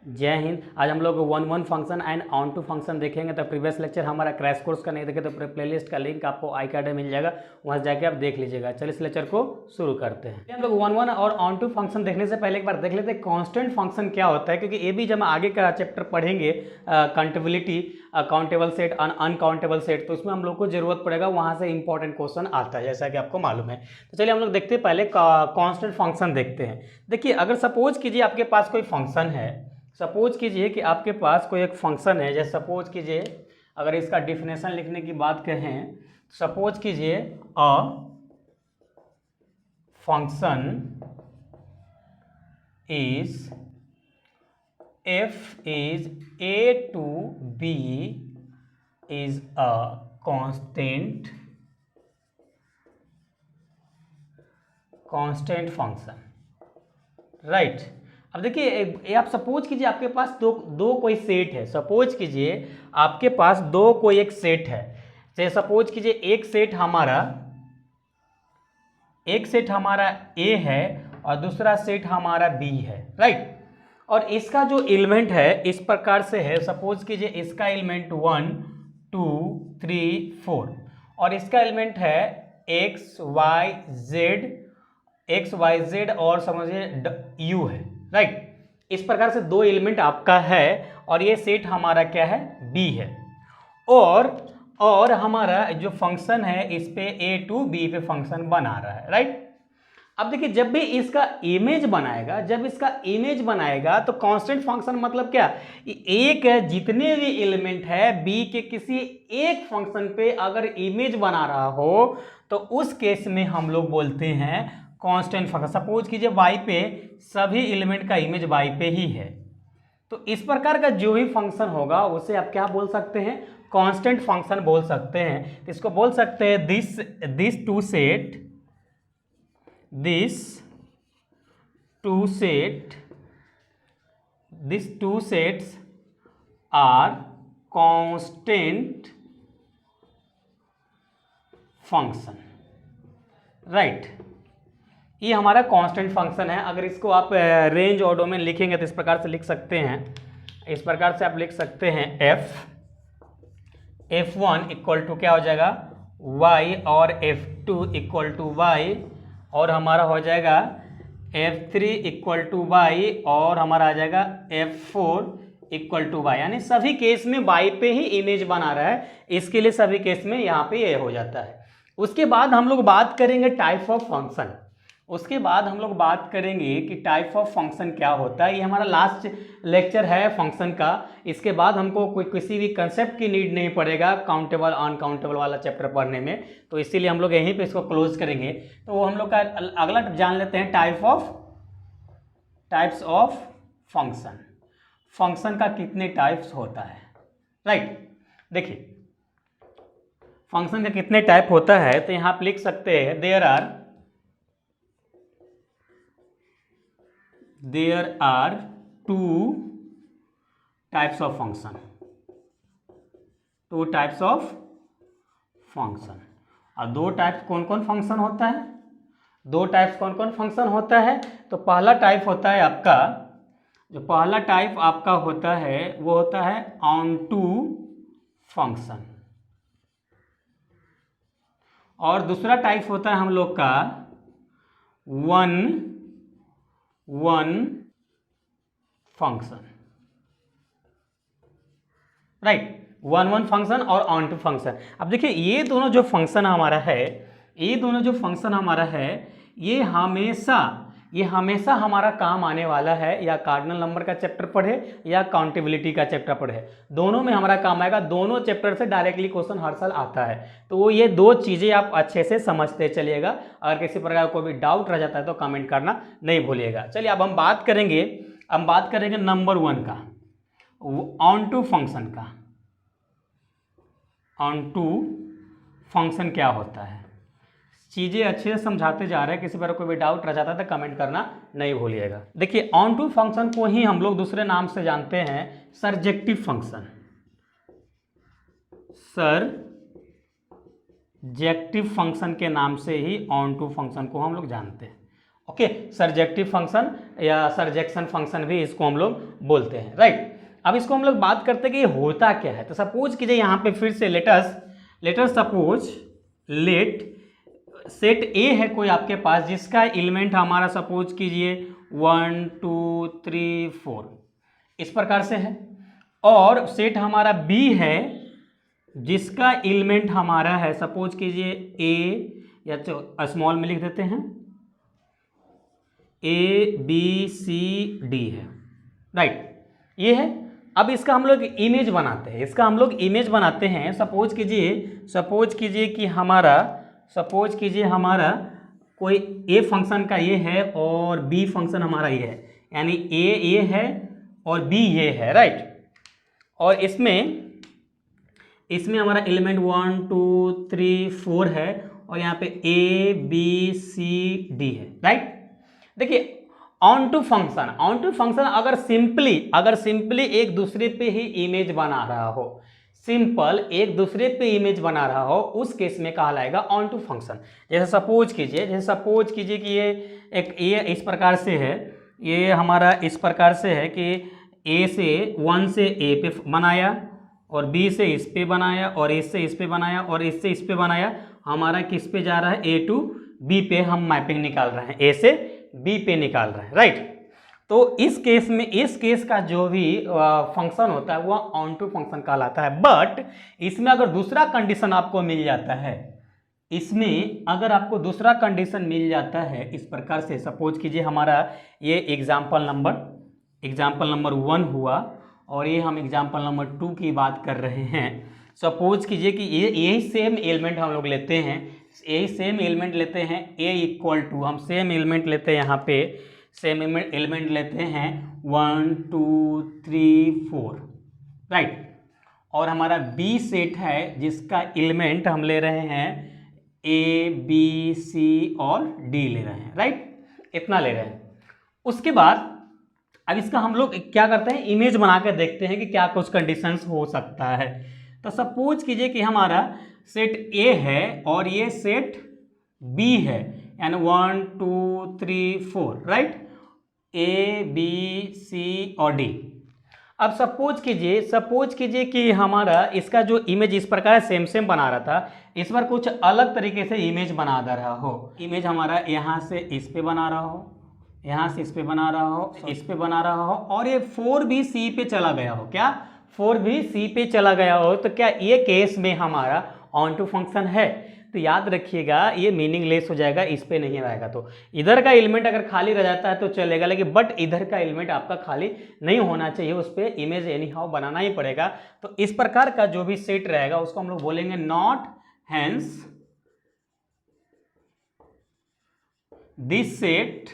जय हिंद। आज हम लोग one one function and onto function देखेंगे। तो प्रीवियस लेक्चर हमारा क्रैश कोर्स का नहीं देखे तो प्लेलिस्ट का लिंक आपको आई कार्ड में मिल जाएगा, वहाँ जाके आप देख लीजिएगा। चलिए इस लेक्चर को शुरू करते हैं। हम लोग वन वन और ऑन टू फंक्शन देखने से पहले एक बार देख लेते हैं कांस्टेंट फंक्शन क्या होता है, क्योंकि ये भी जब हम आगे का चैप्टर पढ़ेंगे accountability, countable set, uncountable set, तो उसमें हम लोग को जरूरत पड़ेगा, वहाँ से इंपॉर्टेंट क्वेश्चन आता है जैसा कि आपको मालूम है। तो चलिए हम लोग देखते हैं, पहले कांस्टेंट फंक्शन देखते हैं। देखिए, अगर सपोज कीजिए आपके पास कोई फंक्शन है, सपोज कीजिए कि आपके पास कोई एक फंक्शन है, जैसे सपोज कीजिए अगर इसका डिफिनेशन लिखने की बात कहें, सपोज कीजिए a function is f is A to B is a constant function, right. अब देखिए, आप सपोज कीजिए आपके पास दो कोई सेट है। सपोज कीजिए आपके पास दो कोई एक सेट है। जैसे सपोज कीजिए एक सेट हमारा ए है और दूसरा सेट हमारा बी है, राइट। और इसका जो एलिमेंट है इस प्रकार से है, सपोज कीजिए इसका एलिमेंट 1 2 3 4 और इसका एलिमेंट है एक्स वाई जेड और समझिए यू है, राइट। इस प्रकार से दो एलिमेंट आपका है और ये सेट हमारा क्या है, बी है। और हमारा जो फंक्शन है इस पे ए टू बी पे फंक्शन बना रहा है, राइट। अब देखिए, जब भी इसका इमेज बनाएगा तो कांस्टेंट फंक्शन मतलब क्या, एक जितने भी एलिमेंट है बी के किसी एक फंक्शन पे अगर इमेज बना रहा हो तो उस केस में हम लोग बोलते हैं कांस्टेंट फंक्शन। सपोज कीजिए वाई पे सभी एलिमेंट का इमेज वाई पे ही है, तो इस प्रकार का जो भी फंक्शन होगा उसे आप क्या बोल सकते हैं, कांस्टेंट फंक्शन बोल सकते हैं। तो इसको बोल सकते हैं this two sets are constant function, right. ये हमारा कांस्टेंट फंक्शन है। अगर इसको आप रेंज और डोमेन लिखेंगे तो इस प्रकार से लिख सकते हैं, इस प्रकार से आप लिख सकते हैं f1 इक्वल टू क्या हो जाएगा y और f2 इक्वल टू y और हमारा हो जाएगा f3 इक्वल टू y और हमारा आ जाएगा f4 इक्वल टू y, यानी सभी केस में y पे ही इमेज बना रहा है, इसके लिए सभी केस में यहाँ पे ये हो जाता है। उसके बाद हम लोग बात करेंगे टाइप ऑफ फंक्शन। उसके बाद हम लोग बात करेंगे कि टाइप ऑफ फंक्शन क्या होता है। ये हमारा लास्ट लेक्चर है फंक्शन का। इसके बाद हमको कोई किसी भी कंसेप्ट की नीड नहीं पड़ेगा काउंटेबल अनकाउंटेबल वाला चैप्टर पढ़ने में, तो इसीलिए हम लोग यहीं पे इसको क्लोज करेंगे। तो वो हम लोग का अगला जान लेते हैं टाइप्स ऑफ फंक्शन। फंक्शन का कितने टाइप्स होता है, राइट। देखिए, फंक्शन का कितने टाइप होता है तो यहाँ आप लिख सकते हैं there are two types of function, और दो टाइप्स कौन कौन फंक्शन होता है, तो पहला टाइप होता है आपका, जो पहला टाइप आपका होता है वो होता है ऑन टू फंक्शन, और दूसरा टाइप होता है हम लोग का one function, right. One function और ऑन टू फंक्शन। अब देखिए, ये दोनों जो फंक्शन हमारा है ये हमेशा हमारा काम आने वाला है, या कार्डिनल नंबर का चैप्टर पढ़े या काउंटेबिलिटी का चैप्टर पढ़े, दोनों में हमारा काम आएगा। दोनों चैप्टर से डायरेक्टली क्वेश्चन हर साल आता है, तो वो ये दो चीज़ें आप अच्छे से समझते चलिएगा। अगर किसी प्रकार का कोई भी डाउट रह जाता है तो कमेंट करना नहीं भूलिएगा। चलिए अब हम बात करेंगे नंबर 1 का, ऑन टू फंक्शन का। ऑन टू फंक्शन क्या होता है, चीज़ें अच्छे से समझाते जा रहे हैं। किसी पर कोई भी डाउट रह जाता है तो कमेंट करना नहीं भूलिएगा। देखिए, ऑन टू फंक्शन को ही हम लोग दूसरे नाम से जानते हैं सरजेक्टिव फंक्शन। सरजेक्टिव फंक्शन के नाम से ही ऑन टू फंक्शन को हम लोग जानते हैं। ओके, सरजेक्टिव फंक्शन या सरजेक्शन फंक्शन भी इसको हम लोग बोलते हैं, राइट। अब इसको हम लोग बात करते हैं कि ये होता क्या है। तो सपोज कीजिए यहाँ पे फिर से लेटस सपोज लेट सेट ए है कोई आपके पास, जिसका एलिमेंट हमारा सपोज कीजिए 1 2 3 4 इस प्रकार से है, और सेट हमारा बी है जिसका एलिमेंट हमारा है सपोज कीजिए ए, या तो स्मॉल में लिख देते हैं ए बी सी डी है, राइट, ये है। अब इसका हम लोग इमेज बनाते हैं, सपोज कीजिए कि हमारा कोई ए फंक्शन का ये है और बी फंक्शन हमारा ये है, यानी ए ये है और बी ये है, राइट। और इसमें हमारा एलिमेंट 1 2 3 4 है और यहाँ पे ए बी सी डी है, राइट। देखिए ऑन टू फंक्शन अगर सिंपली एक दूसरे पे ही इमेज बना रहा हो, उस केस में कहलाएगा ऑन टू फंक्शन। जैसे सपोज कीजिए कि ये इस प्रकार से है, ये हमारा इस प्रकार से है कि ए से 1 से ए पे बनाया और बी से इस पे बनाया और इससे इस पे बनाया और इससे इस पे बनाया, हमारा किस पे जा रहा है, ए टू बी पे हम मैपिंग निकाल रहे हैं, ए से बी पे निकाल रहे हैं, राइट। तो इस केस का जो भी फंक्शन होता है वह ऑन टू फंक्शन कहलाता है। बट इसमें अगर दूसरा कंडीशन आपको मिल जाता है, इस प्रकार से सपोज कीजिए हमारा ये एग्जाम्पल नंबर 1 हुआ और ये हम एग्जाम्पल नंबर 2 की बात कर रहे हैं। सपोज कीजिए कि यही सेम एलिमेंट हम लोग लेते हैं, ए इक्वल टू, हम सेम एलिमेंट लेते हैं, यहाँ पे सेम एलिमेंट लेते हैं 1 2 3 4, राइट। और हमारा बी सेट है जिसका एलिमेंट हम ले रहे हैं ए बी सी और डी ले रहे हैं, राइट, इतना ले रहे हैं। उसके बाद अब इसका हम लोग क्या करते हैं, इमेज बना कर देखते हैं कि क्या कुछ कंडीशंस हो सकता है। तो सपोज कीजिए कि हमारा सेट ए है और ये सेट बी है, यानी 1 2 3 4, राइट, ए बी सी और डी। अब सपोज कीजिए कि हमारा इसका जो इमेज इस प्रकार सेम बना रहा था, इस बार कुछ अलग तरीके से इमेज बना दे रहा हो। इमेज हमारा यहाँ से इस पे बना रहा हो, यहाँ से इस पे बना रहा हो, इस पे बना रहा हो, और ये 4 भी सी पे चला गया हो, क्या 4 भी सी पे चला गया हो, तो क्या ये केस में हमारा ऑन टू फंक्शन है? तो याद रखिएगा ये मीनिंगलेस हो जाएगा, इस पे नहीं रहेगा। तो इधर का एलिमेंट अगर खाली रह जाता है तो चलेगा, लेकिन बट इधर का एलिमेंट आपका खाली नहीं होना चाहिए, उस पर इमेज एनी हाउ बनाना ही पड़ेगा। तो इस प्रकार का जो भी सेट रहेगा उसको हम लोग बोलेंगे not hence this set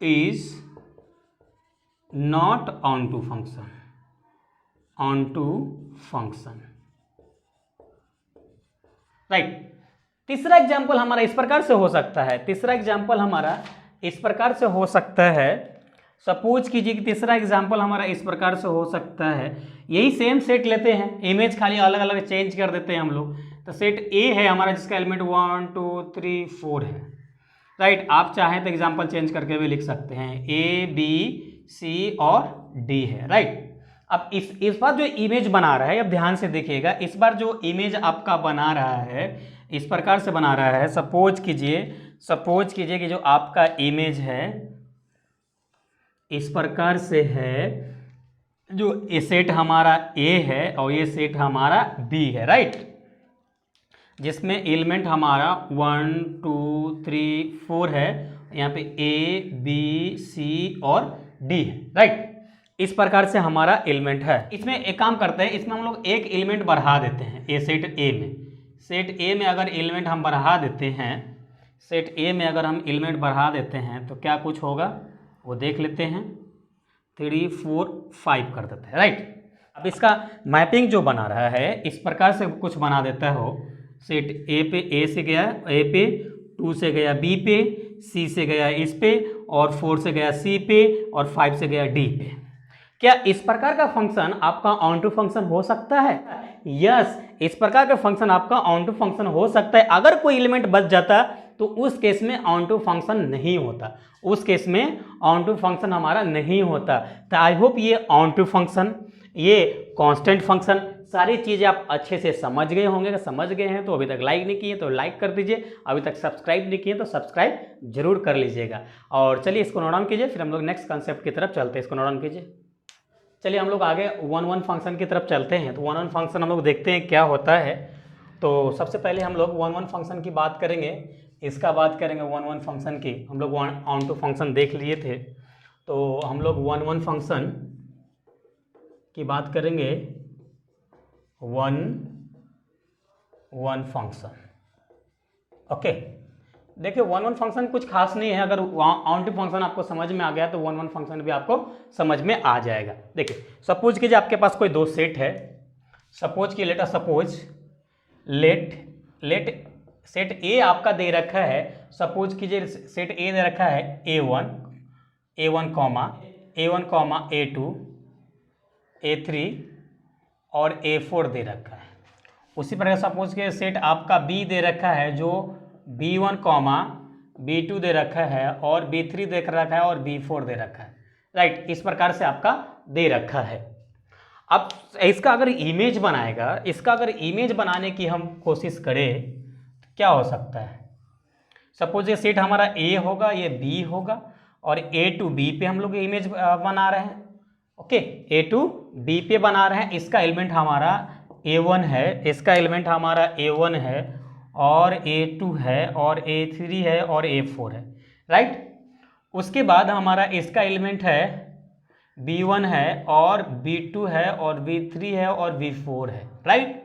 is not onto function, right. तीसरा एग्जाम्पल हमारा इस प्रकार से हो सकता है, सपोज कीजिए कि तीसरा एग्जाम्पल हमारा इस प्रकार से हो सकता है, यही सेम सेट लेते हैं, इमेज खाली अलग अलग चेंज कर देते हैं हम लोग। तो सेट ए है हमारा जिसका एलिमेंट 1 2 3 4 है, राइट। आप चाहें तो एग्जाम्पल चेंज करके भी लिख सकते हैं, ए बी सी और डी है, राइट। अब इस बार जो इमेज बना रहा है, अब ध्यान से देखिएगा, इस बार जो इमेज आपका बना रहा है इस प्रकार से बना रहा है। सपोज कीजिए कि जो आपका इमेज है इस प्रकार से है, जो ये सेट हमारा ए है और ये सेट हमारा बी है, राइट, जिसमें एलिमेंट हमारा 1 2 3 4 है, यहाँ पे ए बी सी और डी है, राइट। इस प्रकार से हमारा एलिमेंट है। इसमें एक काम करते हैं, इसमें हम लोग एक एलिमेंट बढ़ा देते हैं, ये सेट ए में अगर एलिमेंट हम बढ़ा देते हैं, तो क्या कुछ होगा वो देख लेते हैं, 3 4 5 कर देते हैं, राइट। अब इसका मैपिंग जो बना रहा है इस प्रकार से कुछ बना देता हो, सेट ए पे ए से गया ए पे, 2 से गया बी पे, सी से गया इस पे, और 4 से गया सी पे, और 5 से गया डी पे। क्या इस प्रकार का फंक्शन आपका ऑन टू फंक्शन हो सकता है? यस, इस प्रकार का फंक्शन आपका ऑन टू फंक्शन हो सकता है। अगर कोई एलिमेंट बच जाता तो उस केस में ऑन टू फंक्शन नहीं होता, उस केस में ऑन टू फंक्शन हमारा नहीं होता। तो आई होप ये ऑन टू फंक्शन, ये कांस्टेंट फंक्शन, सारी चीज़ें आप अच्छे से समझ गए होंगे। अगर समझ गए हैं तो अभी तक लाइक नहीं किए तो लाइक कर दीजिए, अभी तक सब्सक्राइब नहीं किए तो सब्सक्राइब जरूर कर लीजिएगा। और चलिए इसको नोट डाउन कीजिए, फिर हम लोग नेक्स्ट कॉन्सेप्ट की तरफ चलते हैं। इसको नोट डाउन कीजिए। चलिए हम लोग आगे 1-1 फंक्शन की तरफ चलते हैं। तो 1-1 फंक्शन हम लोग देखते हैं क्या होता है। तो सबसे पहले हम लोग 1-1 फंक्शन की बात करेंगे, इसका बात करेंगे 1-1 फंक्शन की। हम लोग ऑन टू फंक्शन देख लिए थे, तो हम लोग 1-1 फंक्शन की बात करेंगे। 1-1 फंक्शन, ओके। देखिए 1-1 फंक्शन कुछ खास नहीं है, अगर ऑन टू फंक्शन आपको समझ में आ गया तो 1-1 फंक्शन भी आपको समझ में आ जाएगा। देखिए सपोज कीजिए आपके पास कोई दो सेट है, सपोज की लेट सेट ए आपका दे रखा है, सपोज कीजिए सेट ए दे रखा है A1 कॉमा A2 A3 और A4 दे रखा है। उसी प्रकार सपोज के सेट आपका बी दे रखा है, जो B1 कॉमा B2 दे रखा है और B3 दे रखा है और B4 दे रखा है, राइट। इस प्रकार से आपका दे रखा है। अब इसका अगर इमेज बनाएगा, इसका अगर इमेज बनाने की हम कोशिश करें तो क्या हो सकता है। सपोज ये सेट हमारा A होगा, ये B होगा और A टू B पे हम लोग इमेज बना रहे हैं, ओके। A टू B पे बना रहे हैं, इसका एलिमेंट हमारा A1 है, इसका एलिमेंट हमारा A1 है और A2 है और A3 है और A4 है, राइट। उसके बाद हमारा इसका एलिमेंट है B1 है और B2 है और B3 है और B4 है, राइट।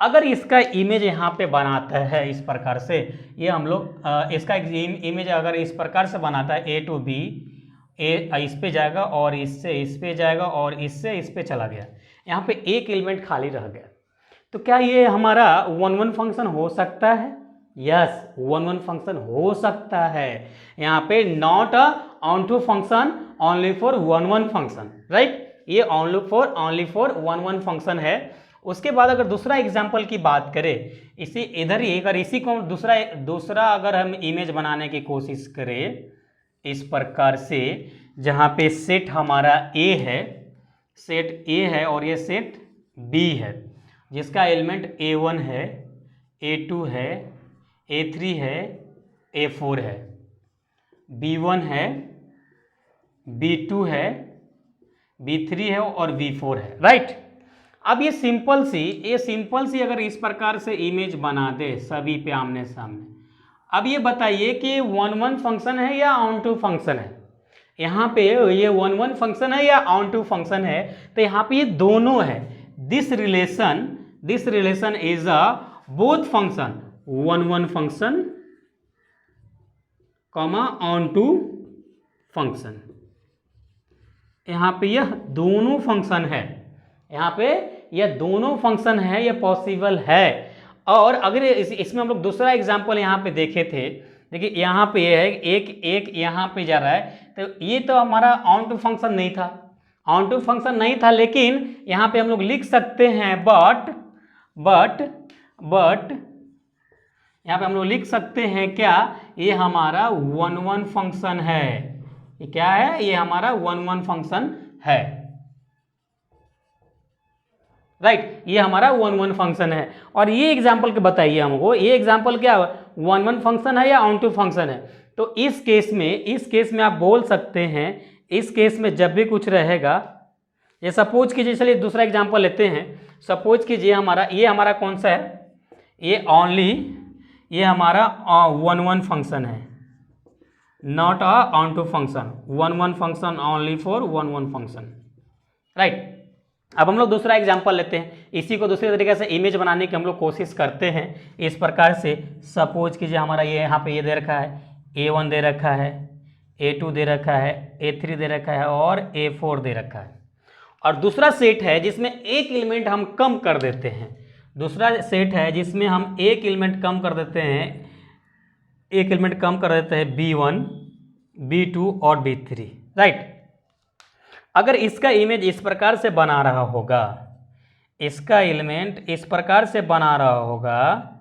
अगर इसका इमेज यहाँ पे बनाता है इस प्रकार से, ये हम लोग इसका इमेज अगर इस प्रकार से बनाता है A टू B, इस पे जाएगा और इससे इस पे जाएगा और इससे इस पे चला गया, यहाँ पे एक एलिमेंट खाली रह गया, तो क्या ये हमारा 1-1 फंक्शन हो सकता है? यस, 1-1 फंक्शन हो सकता है। यहाँ पे not a onto function, only for 1-1 function, right. ये ओनली फॉर 1-1 फंक्शन है। उसके बाद अगर दूसरा एग्जाम्पल की बात करें, इसी इधर ही अगर इसी को दूसरा अगर हम इमेज बनाने की कोशिश करें इस प्रकार से, जहाँ पे सेट हमारा A है, सेट A है और ये सेट B है, जिसका एलिमेंट A1 है, A2 है, A3 है, A4 है, B1 है, B2 है, B3 है और B4 है, राइट। अब ये सिंपल सी अगर इस प्रकार से इमेज बना दे सभी पे आमने सामने, अब ये बताइए कि 1-1 फंक्शन है या ऑन टू फंक्शन है। यहाँ पे ये 1-1 फंक्शन है या ऑन टू फंक्शन है, तो यहाँ पे ये दोनों है। This relation is a both function 1-1 function comma onto function. यहाँ पे यह दोनों फंक्शन है, यहाँ पे यह दोनों फंक्शन है, यह पॉसिबल है। और अगर इसमें हम लोग दूसरा एग्जांपल यहाँ पे देखे थे, देखिए यहाँ पे है एक यहाँ पे जा रहा है, तो ये तो हमारा ऑन टू फंक्शन नहीं था, ऑन टू फंक्शन नहीं था, लेकिन यहाँ पे हम लोग लिख सकते हैं बट यहाँ पे हम लोग लिख सकते हैं क्या, ये हमारा 1-1 फंक्शन है। ये क्या है, ये हमारा 1-1 फंक्शन है, राइट। ये हमारा 1-1 फंक्शन है। और ये एग्जाम्पल के बताइए हमको, ये एग्जाम्पल क्या 1-1 फंक्शन है या ऑन टू फंक्शन है। तो इस केस में आप बोल सकते हैं, इस केस में जब भी कुछ रहेगा, ये सपोज कीजिए, चलिए दूसरा एग्जाम्पल लेते हैं। सपोज कीजिए ये हमारा कौन सा है, ये हमारा 1-1 फंक्शन है, not a onto function, 1-1 function only for 1-1 function, right. अब हम लोग दूसरा एग्जांपल लेते हैं, इसी को दूसरे तरीके से इमेज बनाने की हम लोग कोशिश करते हैं इस प्रकार से। सपोज कीजिए हमारा ये यहाँ पे ये दे रखा है, A1 दे रखा है, A2 दे रखा है, A3 दे रखा है और A4 दे रखा है। और दूसरा सेट है जिसमें एक एलिमेंट हम कम कर देते हैं, दूसरा सेट है जिसमें हम एक एलिमेंट कम कर देते हैं, B1, B2 और B3, राइट। अगर इसका इमेज इस प्रकार से बना रहा होगा, इसका एलिमेंट इस प्रकार से बना रहा होगा,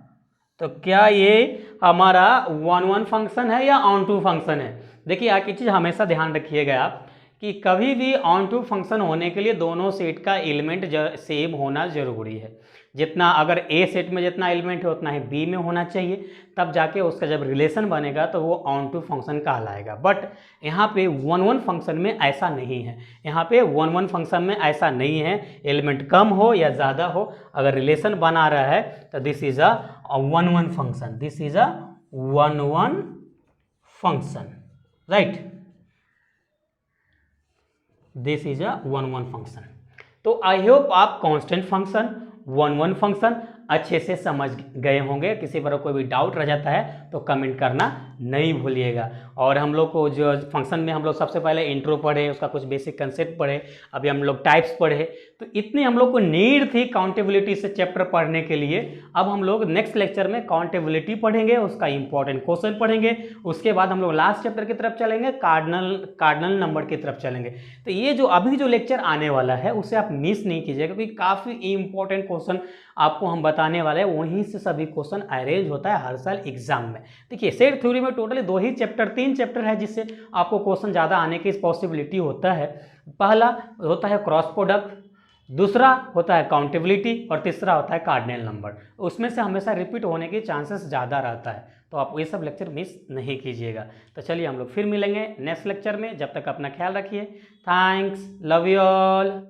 तो क्या ये हमारा वन वन फंक्शन है या ऑन टू फंक्शन है? देखिए एक ही चीज़ हमेशा ध्यान रखिएगा आप कि कभी भी ऑन टू फंक्शन होने के लिए दोनों सेट का एलिमेंट सेम होना जरूरी है। जितना अगर ए सेट में जितना एलिमेंट है उतना ही बी में होना चाहिए, तब जाके उसका जब रिलेशन बनेगा तो वो ऑन टू फंक्शन कहलाएगा। बट यहाँ पे वन वन फंक्शन में ऐसा नहीं है। यहाँ पे वन वन फंक्शन में ऐसा नहीं है, एलिमेंट कम हो या ज़्यादा हो, अगर रिलेशन बना रहा है तो this is a one one function, this is a one one function, right, this is a one one function. तो आई होप आप constant function, one one function अच्छे से समझ गए होंगे। किसी पर कोई भी डाउट रह जाता है तो कमेंट करना नहीं भूलिएगा। और हम लोग को जो फंक्शन में हम लोग सबसे पहले इंट्रो पढ़े, उसका कुछ बेसिक कंसेप्ट पढ़े, अभी हम लोग टाइप्स पढ़े, तो इतनी हम लोग को नीड थी काउंटेबिलिटी से चैप्टर पढ़ने के लिए। अब हम लोग नेक्स्ट लेक्चर में काउंटेबिलिटी पढ़ेंगे, उसका इंपॉर्टेंट क्वेश्चन पढ़ेंगे, उसके बाद हम लोग लास्ट चैप्टर की तरफ चलेंगे, कार्डिनल नंबर की तरफ चलेंगे। तो ये जो अभी जो लेक्चर आने वाला है उसे आप मिस नहीं कीजिएगा, क्योंकि काफ़ी इंपॉर्टेंट क्वेश्चन आपको हम बताने वाले हैं। वहीं से सभी क्वेश्चन अरेंज होता है हर साल एग्जाम में। देखिए सेट थ्योरी में टोटली 3 चैप्टर है जिससे आपको क्वेश्चन ज़्यादा आने की पॉसिबिलिटी होता है। पहला होता है क्रॉस प्रोडक्ट, दूसरा होता है काउंटेबिलिटी और तीसरा होता है कार्डिनल नंबर। उसमें से हमेशा रिपीट होने के चांसेस ज़्यादा रहता है, तो आप ये सब लेक्चर मिस नहीं कीजिएगा। तो चलिए हम लोग फिर मिलेंगे नेक्स्ट लेक्चर में, जब तक अपना ख्याल रखिए। Thanks, love you all.